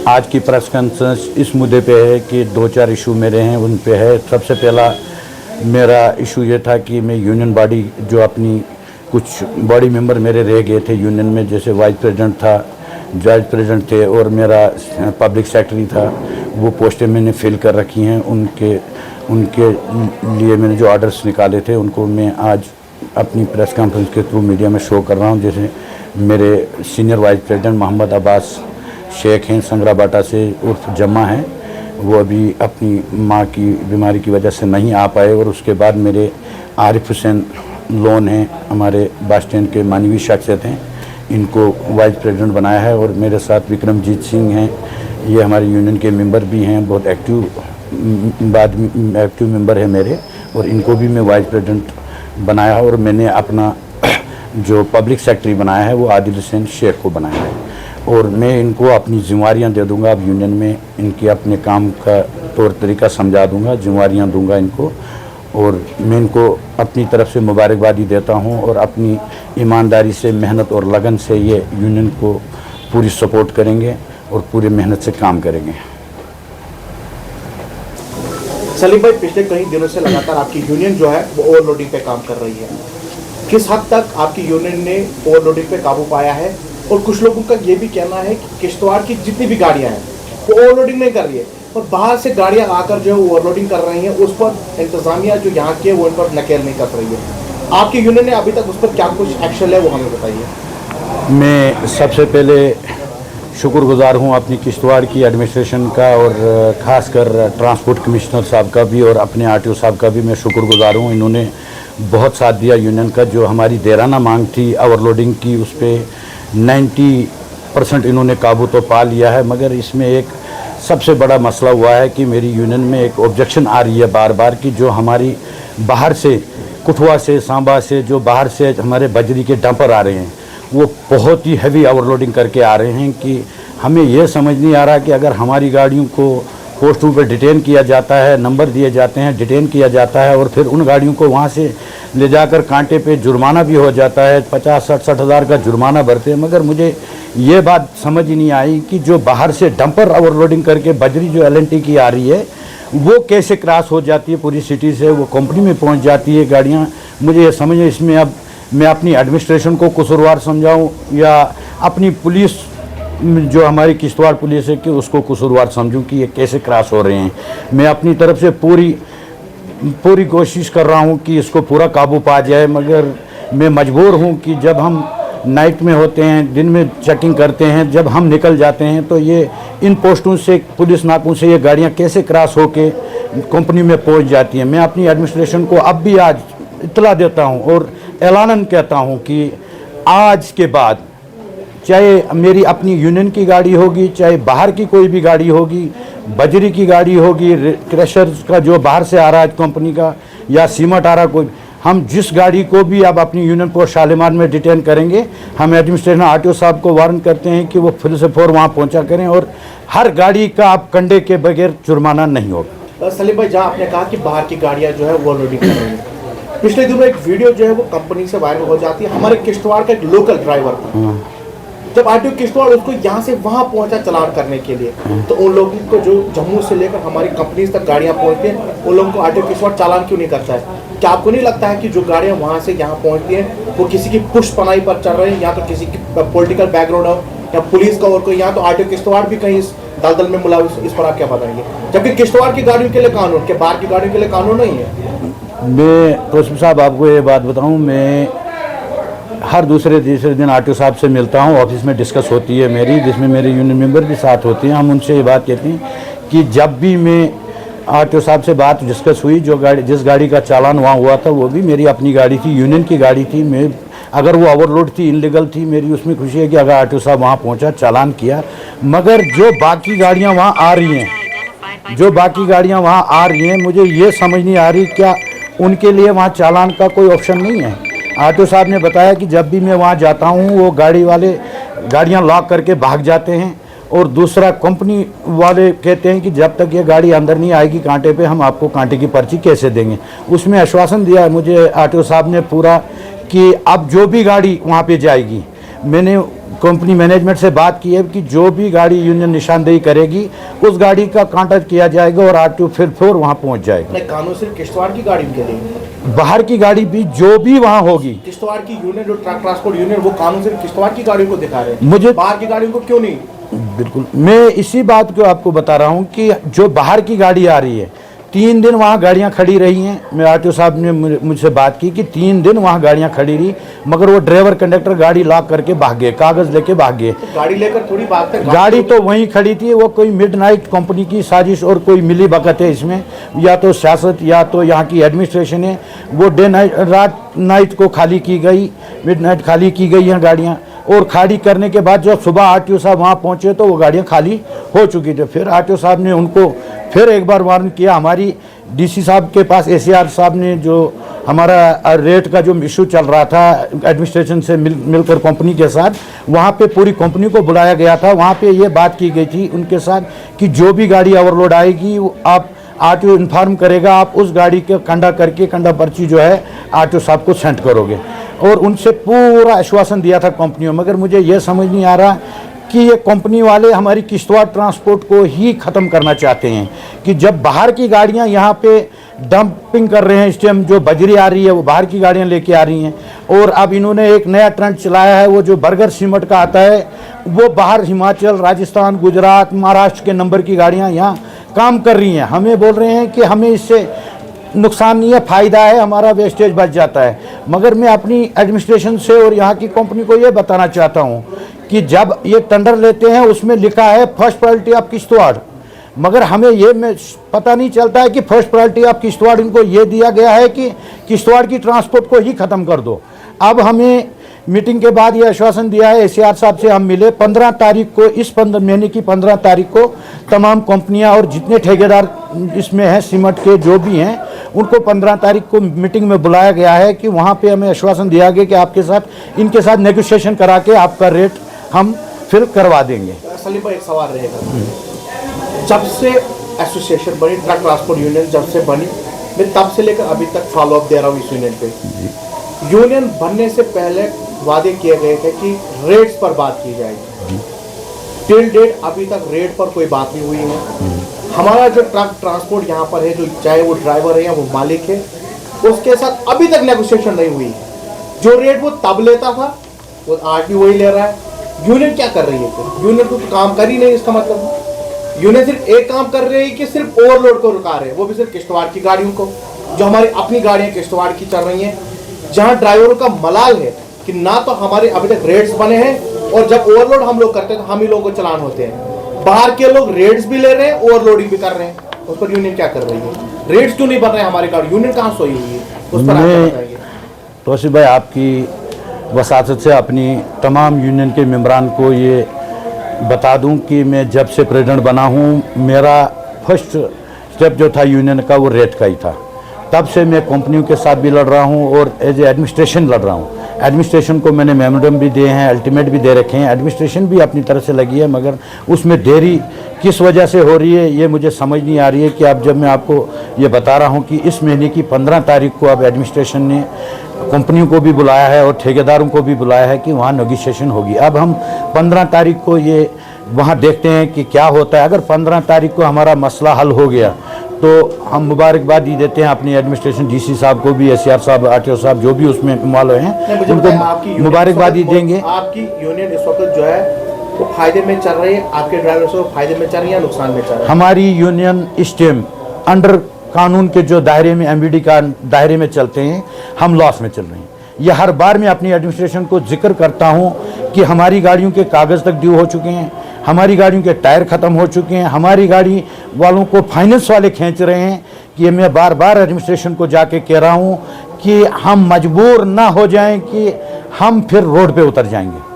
आज की press conference इस मुद्दे पे है कि 2-4 इशू मेरे हैं उन पे है। सबसे पहला मेरा इशू ये था कि मैं यूनियन बॉडी जो अपनी कुछ बॉडी मेंबर मेरे रह गए थे यूनियन में, जैसे वाइस प्रेसिडेंट था, जज प्रेसिडेंट थे और मेरा पब्लिक सेक्रेटरी था, वो पोस्टें मैंने फिल कर रखी हैं। उनके लिए मैंने जो ऑर्डर्स निकाले थे उनको मैं आज अपनी प्रेस कॉन्फ्रेंस के थ्रू मीडिया में शो कर रहा हूँ। जैसे मेरे senior vice president Mohammad Abbas Shaikh हैं, संगरा बाटा से उर्फ जम्मा हैं, वो अभी अपनी माँ की बीमारी की वजह से नहीं आ पाए। और उसके बाद मेरे आरिफ हुसैन लोन हैं, हमारे बस स्टैंड के मानवीय शख्सियत हैं, इनको वाइस प्रेसिडेंट बनाया है। और मेरे साथ विक्रमजीत सिंह हैं, ये हमारे यूनियन के मेंबर भी हैं, बहुत एक्टिव मेंबर है मेरे, और इनको भी मैं वाइस प्रेसिडेंट बनाया है। और मैंने अपना जो पब्लिक सेक्रेटरी बनाया है वो आदिल हुसैन शेख को बनाया है। और मैं इनको अपनी जिम्मेवारियाँ दे दूंगा, अब यूनियन में इनके अपने काम का तौर तरीका समझा दूंगा, जिम्मेवारियाँ दूंगा इनको। और मैं इनको अपनी तरफ से मुबारकबादी देता हूं और अपनी ईमानदारी से, मेहनत और लगन से ये यूनियन को पूरी सपोर्ट करेंगे और पूरी मेहनत से काम करेंगे। सलीम भाई, पिछले कई दिनों से लगातार आपकी यूनियन जो है वो ओवरलोडिंग पे काम कर रही है। किस हद तक आपकी यूनियन ने ओवरलोडिंग पे काबू पाया है? और कुछ लोगों का ये भी कहना है कि किश्तवाड़ की जितनी भी गाड़ियां हैं वो ओवरलोडिंग नहीं कर रही है और बाहर से गाड़ियां आकर जो है ओवरलोडिंग कर रही हैं, उस पर इंतजामिया जो यहाँ की है वो इन पर नकेल नहीं कर रही है। आपकी यूनियन ने अभी तक उस पर क्या कुछ एक्शन है वो हमें बताइए। मैं सबसे पहले शुक्रगुजार हूँ अपनी किश्तवाड़ की एडमिनिस्ट्रेशन का, और ख़ासकर ट्रांसपोर्ट कमिश्नर साहब का भी और अपने आरटीओ साहब का भी मैं शुक्रगुजार हूँ। इन्होंने बहुत साथ दिया यूनियन का। जो हमारी देराना मांग थी ओवरलोडिंग की, उस पर 90% इन्होंने काबू तो पा लिया है। मगर इसमें एक सबसे बड़ा मसला हुआ है कि मेरी यूनियन में एक ऑब्जेक्शन आ रही है बार बार कि जो हमारी बाहर से, कुठवा से, सांबा से, जो बाहर से हमारे बजरी के डंपर आ रहे हैं वो बहुत ही हैवी ओवरलोडिंग करके आ रहे हैं कि हमें ये समझ नहीं आ रहा कि अगर हमारी गाड़ियों को पोस्टों पर डिटेन किया जाता है, नंबर दिए जाते हैं, डिटेन किया जाता है और फिर उन गाड़ियों को वहाँ से ले जाकर कांटे पे जुर्माना भी हो जाता है, 50-60 हज़ार का जुर्माना भरते हैं। मगर मुझे ये बात समझ ही नहीं आई कि जो बाहर से डंपर ओवरलोडिंग करके बजरी जो LNT की आ रही है वो कैसे क्रॉस हो जाती है पूरी सिटी से, वो कंपनी में पहुँच जाती है गाड़ियाँ। मुझे ये समझ, इसमें अब मैं अपनी एडमिनिस्ट्रेशन को कसूरवार समझाऊँ या अपनी पुलिस जो हमारी किश्तवाड़ पुलिस है कि उसको कसूरवार समझूं कि ये कैसे क्रॉस हो रहे हैं। मैं अपनी तरफ से पूरी कोशिश कर रहा हूं कि इसको पूरा काबू पा जाए, मगर मैं मजबूर हूं कि जब हम नाइट में होते हैं, दिन में चेकिंग करते हैं, जब हम निकल जाते हैं तो ये इन पोस्टों से, पुलिस नाकों से ये गाड़ियाँ कैसे क्रॉस होके कंपनी में पहुँच जाती हैं। मैं अपनी एडमिनिस्ट्रेशन को अब भी आज इत्तला देता हूँ और ऐलानन कहता हूँ कि आज के बाद चाहे मेरी अपनी यूनियन की गाड़ी होगी, चाहे बाहर की कोई भी गाड़ी होगी, बजरी की गाड़ी होगी, क्रशर का जो बाहर से आ रहा है कंपनी का, या सीमेंट आ रहा कोई, हम जिस गाड़ी को भी अब अपनी यूनियन पोस्ट शालीमार में डिटेन करेंगे, हम एडमिनिस्ट्रेशन आरटीओ साहब को वारन करते हैं कि वो फिर से फोर वहाँ पहुँचा करें और हर गाड़ी का आप कंडे के बगैर जुर्माना नहीं होगा। सलीम भाई, जहाँ आपने कहा कि बाहर की गाड़ियाँ जो है वो लोडिंग कर रही है, पिछले दिनों एक वीडियो जो है वो कंपनी से वायरल हो जाती है। हमारे किश्तवाड़ का एक लोकल ड्राइवर था, जब आरटीओ किश्तवाड़ उसको यहाँ से वहाँ पहुँचा चालान करने के लिए, तो उन लोगों को जो जम्मू से लेकर हमारी कंपनी तक गाड़ियाँ पहुँचती हैं, उन लोगों को आरटीओ किश्तवाड़ चालान क्यों नहीं करता है? क्या आपको नहीं लगता है कि जो गाड़ियाँ वहाँ से यहाँ पहुँचती हैं वो किसी की पुष्पनाई पर चल रही है, या तो किसी की पॉलिटिकल बैकग्राउंड हो या पुलिस का और कोई, यहाँ तो आरटीओ किश्तवाड़ भी कहीं इस दलदल में मुलविस? इस पर आप क्या बताएंगे? जबकि किश्तवाड़ की गाड़ियों के लिए कानून, के बाहर की गाड़ियों के लिए कानून नहीं है। मैं तोसिफ साहब आपको ये बात बताऊँ, मैं हर दूसरे तीसरे दिन आरटीओ साहब से मिलता हूँ, ऑफिस में डिस्कस होती है मेरी, जिसमें मेरे यूनियन मेंबर भी साथ होते हैं। हम उनसे ये बात कहते हैं कि जब भी मैं आरटीओ साहब से बात डिस्कस हुई, जिस गाड़ी का चालान वहाँ हुआ था वो भी मेरी अपनी गाड़ी थी, यूनियन की गाड़ी थी। मैं अगर वो ओवरलोड थी, इनलीगल थी, मेरी उसमें खुशी है कि अगर आरटीओ साहब वहाँ पहुँचा, चालान किया। मगर जो बाकी गाड़ियाँ वहाँ आ रही हैं, मुझे ये समझ नहीं आ रही क्या उनके लिए वहाँ चालान का कोई ऑप्शन नहीं है। आरटीओ साहब ने बताया कि जब भी मैं वहाँ जाता हूँ वो गाड़ी वाले गाड़ियाँ लॉक करके भाग जाते हैं, और दूसरा कंपनी वाले कहते हैं कि जब तक ये गाड़ी अंदर नहीं आएगी कांटे पे, हम आपको कांटे की पर्ची कैसे देंगे। उसमें आश्वासन दिया मुझे आरटीओ साहब ने पूरा कि अब जो भी गाड़ी वहाँ पे जाएगी, मैंने कंपनी मैनेजमेंट से बात की है कि जो भी गाड़ी यूनियन निशानदेही करेगी उस गाड़ी का कांटेक्ट किया जाएगा और आरटीओ फिर वहाँ पहुँच जाएगा। नहीं, कानून सिर्फ किश्तवाड़ की गाड़ी के लिए, बाहर की गाड़ी भी जो भी वहाँ होगी, किश्तवाड़ की यूनियन जो ट्रक ट्रांसपोर्ट यूनियन वो कानून सिर्फ किश्तवाड़ की गाड़ियों को दिखा रहे हैं, मुझे बाहर की गाड़ियों को क्यों नहीं? बिल्कुल, मैं इसी बात को आपको बता रहा हूँ कि जो बाहर की गाड़ी आ रही है, 3 दिन वहाँ गाड़ियाँ खड़ी रही हैं। मैं आरटीओ साहब ने मुझसे बात की कि 3 दिन वहाँ गाड़ियाँ खड़ी रही, मगर वो ड्राइवर कंडक्टर गाड़ी लॉक करके भाग गए, कागज़ लेके भाग गए। तो गाड़ी लेकर थोड़ी बात है, गाड़ी तो वहीं खड़ी थी। वो कोई मिडनाइट कंपनी की साजिश और कोई मिली भगत है इसमें, या तो सियासत या तो यहाँ की एडमिनिस्ट्रेशन है। वो डे नाइट रात नाइट को खाली की गई, मिडनाइट खाली की गई हैं गाड़ियाँ, और खाली करने के बाद जब सुबह आरटीओ साहब वहाँ पहुँचे तो वो गाड़ियाँ खाली हो चुकी थी। फिर आरटीओ साहब ने उनको फिर एक बार वार्न किया। हमारी डीसी साहब के पास एसीआर साहब ने जो हमारा रेट का जो इशू चल रहा था एडमिनिस्ट्रेशन से मिलकर कंपनी के साथ, वहाँ पे पूरी कंपनी को बुलाया गया था। वहाँ पे ये बात की गई थी उनके साथ कि जो भी गाड़ी ओवरलोड आएगी आप आरटीओ इन्फॉर्म करेगा, आप उस गाड़ी का कंडा करके कंडा पर्ची जो है आरटीओ साहब को सेंड करोगे। और उनसे पूरा आश्वासन दिया था कंपनियों। मगर मुझे ये समझ नहीं आ रहा कि ये कंपनी वाले हमारी किश्तवाड़ ट्रांसपोर्ट को ही ख़त्म करना चाहते हैं कि जब बाहर की गाड़ियां यहाँ पे डंपिंग कर रहे हैं, इस टाइम जो बजरी आ रही है वो बाहर की गाड़ियां लेके आ रही हैं। और अब इन्होंने एक नया ट्रेंड चलाया है, वो जो बर्गर सीमेंट का आता है, वो बाहर हिमाचल, राजस्थान, गुजरात, महाराष्ट्र के नंबर की गाड़ियाँ यहाँ काम कर रही हैं। हमें बोल रहे हैं कि हमें इससे नुकसान नहीं है, फ़ायदा है, हमारा वेस्टेज बच जाता है। मगर मैं अपनी एडमिनिस्ट्रेशन से और यहाँ की कंपनी को ये बताना चाहता हूँ कि जब ये टेंडर लेते हैं उसमें लिखा है फर्स्ट प्रायोरिटी ऑफ किश्तवाड़, मगर हमें ये पता नहीं चलता है कि फर्स्ट प्रायोरिटी ऑफ किश्तवाड़ इनको ये दिया गया है कि किश्तवाड़ की ट्रांसपोर्ट को ही ख़त्म कर दो। अब हमें मीटिंग के बाद ये आश्वासन दिया है, एसीआर साहब से हम मिले 15 तारीख को, इस 15 महीने की 15 तारीख को तमाम कंपनियां और जितने ठेकेदार इसमें हैं सीमेंट के जो भी हैं उनको 15 तारीख को मीटिंग में बुलाया गया है कि वहाँ पे हमें आश्वासन दिया गया कि आपके साथ इनके साथ नेगोशिएशन करा के आपका रेट हम फिल करवा देंगे। सलीम भाई, एक सवाल रहेगा, जब से एसोसिएशन बनी ट्रक ट्रांसपोर्ट यूनियन जब से बनी, मैं तब से लेकर अभी तक फॉलो अप दे रहा हूँ इस यूनियन पे। यूनियन बनने से पहले वादे किए गए थे कि रेट्स पर बात की जाएगी, टिल डेट अभी तक रेट पर कोई बात नहीं हुई है। हमारा जो ट्रक ट्रांसपोर्ट यहाँ पर है, जो चाहे वो ड्राइवर है या वो मालिक है, उसके साथ अभी तक नेगोशिएशन नहीं हुई। जो रेट वो तब लेता था वो आज भी वही ले रहा है। यूनियन क्या कर रही है? तो यूनियन तो काम कर ही नहीं, इसका मतलब यूनियन सिर्फ एक काम कर रही है कि सिर्फ ओवरलोड को रुका रहे हैं, वो भी सिर्फ किश्तवाड़ की गाड़ियों को। जो हमारी अपनी गाड़ियाँ किश्तवाड़ की चल रही हैं, जहाँ ड्राइवरों का मलाल है कि ना तो हमारे अभी तक रेट्स बने हैं, और जब ओवरलोड हम लोग करते हैं तो हम ही लोगों को चलान होते हैं। बाहर के लोग रेट्स भी ले रहे हैं, ओवरलोडिंग भी कर रहे हैं, उस पर यूनियन क्या कर रही है? रेट्स क्यों नहीं बन रहे हैं हमारी गाड़ी? यूनियन कहाँ सोई हुई है? उस पर आप बताइए। तौसीफ भाई, आपकी वसातत से अपनी तमाम यूनियन के मेंबरान को ये बता दूं कि मैं जब से प्रेसिडेंट बना हूं, मेरा फर्स्ट स्टेप जो था यूनियन का वो रेट का ही था। तब से मैं कंपनियों के साथ भी लड़ रहा हूं और एज ए एडमिनिस्ट्रेशन लड़ रहा हूं। एडमिनिस्ट्रेशन को मैंने मेमोरेंडम भी दिए हैं, अल्टीमेट भी दे रखे हैं। एडमिनिस्ट्रेशन भी अपनी तरफ से लगी है, मगर उसमें देरी किस वजह से हो रही है ये मुझे समझ नहीं आ रही है। कि अब जब मैं आपको ये बता रहा हूं कि इस महीने की 15 तारीख को अब एडमिनिस्ट्रेशन ने कंपनियों को भी बुलाया है और ठेकेदारों को भी बुलाया है कि वहाँ नेगोशिएशन होगी। अब हम 15 तारीख को ये वहाँ देखते हैं कि क्या होता है। अगर 15 तारीख को हमारा मसला हल हो गया तो हम मुबारकबादी देते हैं अपनी एडमिनिस्ट्रेशन, डीसी साहब को भी, एसीआर साहब, आरटीओ साहब जो भी उसमें इन्वॉल्व हैं उनको मुबारकबादी देंगे। आपकी यूनियन इस वक्त जो है वो फायदे में चल रही है, आपके ड्राइवर से फायदे में चल रही है या नुकसान में चल रही है? हमारी यूनियन इस टाइम अंडर कानून के जो दायरे में, एमबीडी का दायरे में चलते हैं, हम लॉस में चल रहे हैं। यह हर बार मैं अपनी एडमिनिस्ट्रेशन को जिक्र करता हूं कि हमारी गाड़ियों के कागज़ तक ड्यू हो चुके हैं, हमारी गाड़ियों के टायर ख़त्म हो चुके हैं, हमारी गाड़ी वालों को फाइनेंस वाले खींच रहे हैं। कि मैं बार बार एडमिनिस्ट्रेशन को जाके कह रहा हूं कि हम मजबूर ना हो जाएं कि हम फिर रोड पे उतर जाएंगे।